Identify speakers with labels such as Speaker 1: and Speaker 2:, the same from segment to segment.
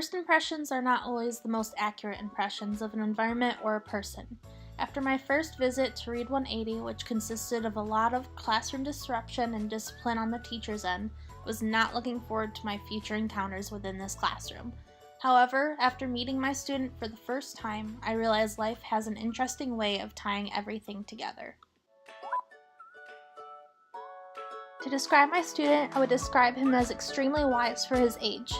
Speaker 1: First impressions are not always the most accurate impressions of an environment or a person. After my first visit to Read 180, which consisted of a lot of classroom disruption and discipline on the teacher's end, I was not looking forward to my future encounters within this classroom. However, after meeting my student for the first time, I realized life has an interesting way of tying everything together. To describe my student, I would describe him as extremely wise for his age.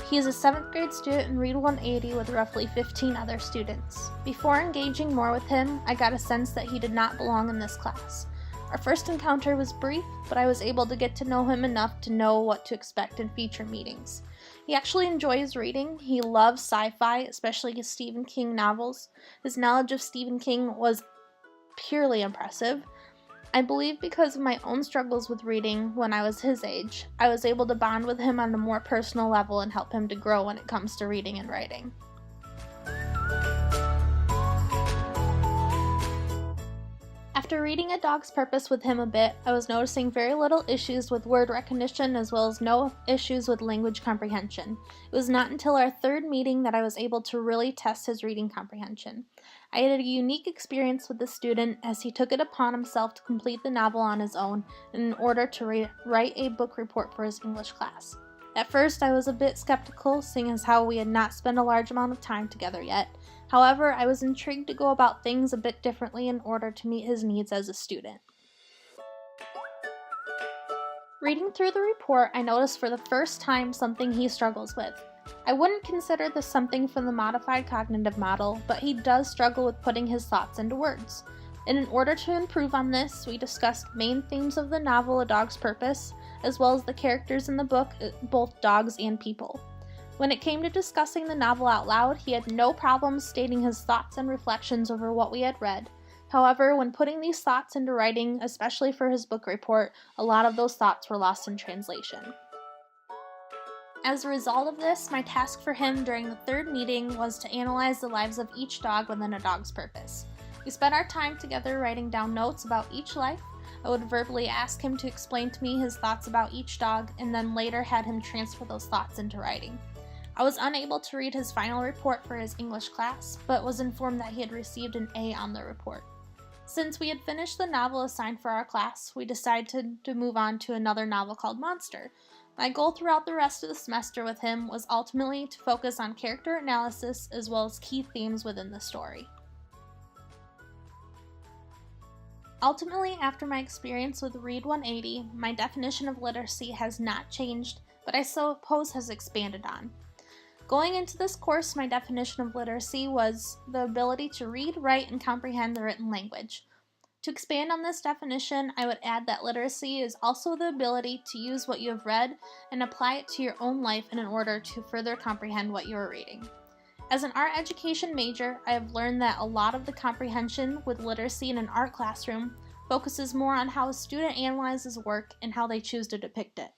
Speaker 1: He is a 7th grade student in Read 180 with roughly 15 other students. Before engaging more with him, I got a sense that he did not belong in this class. Our first encounter was brief, but I was able to get to know him enough to know what to expect in future meetings. He actually enjoys reading. He loves sci-fi, especially Stephen King novels. His knowledge of Stephen King was purely impressive. I believe because of my own struggles with reading when I was his age, I was able to bond with him on a more personal level and help him to grow when it comes to reading and writing. After reading A Dog's Purpose with him a bit, I was noticing very little issues with word recognition as well as no issues with language comprehension. It was not until our third meeting that I was able to really test his reading comprehension. I had a unique experience with the student as he took it upon himself to complete the novel on his own in order to write a book report for his English class. At first, I was a bit skeptical, seeing as how we had not spent a large amount of time together yet. However, I was intrigued to go about things a bit differently in order to meet his needs as a student. Reading through the report, I noticed for the first time something he struggles with. I wouldn't consider this something from the modified cognitive model, but he does struggle with putting his thoughts into words. And in order to improve on this, we discussed main themes of the novel A Dog's Purpose, as well as the characters in the book, both dogs and people. When it came to discussing the novel out loud, he had no problems stating his thoughts and reflections over what we had read. However, when putting these thoughts into writing, especially for his book report, a lot of those thoughts were lost in translation. As a result of this, my task for him during the third meeting was to analyze the lives of each dog within A Dog's Purpose. We spent our time together writing down notes about each life. I would verbally ask him to explain to me his thoughts about each dog, and then later had him transfer those thoughts into writing. I was unable to read his final report for his English class, but was informed that he had received an A on the report. Since we had finished the novel assigned for our class, we decided to move on to another novel called Monster. My goal throughout the rest of the semester with him was ultimately to focus on character analysis as well as key themes within the story. Ultimately, after my experience with Read 180, my definition of literacy has not changed, but I suppose has expanded on. Going into this course, my definition of literacy was the ability to read, write, and comprehend the written language. To expand on this definition, I would add that literacy is also the ability to use what you have read and apply it to your own life in order to further comprehend what you are reading. As an art education major, I have learned that a lot of the comprehension with literacy in an art classroom focuses more on how a student analyzes work and how they choose to depict it.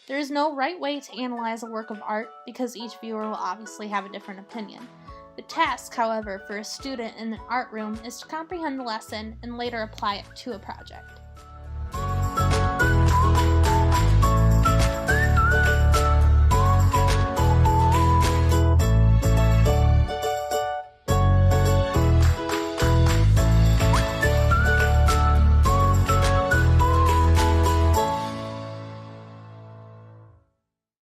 Speaker 1: There is no right way to analyze a work of art because each viewer will obviously have a different opinion. The task, however, for a student in an art room is to comprehend the lesson and later apply it to a project.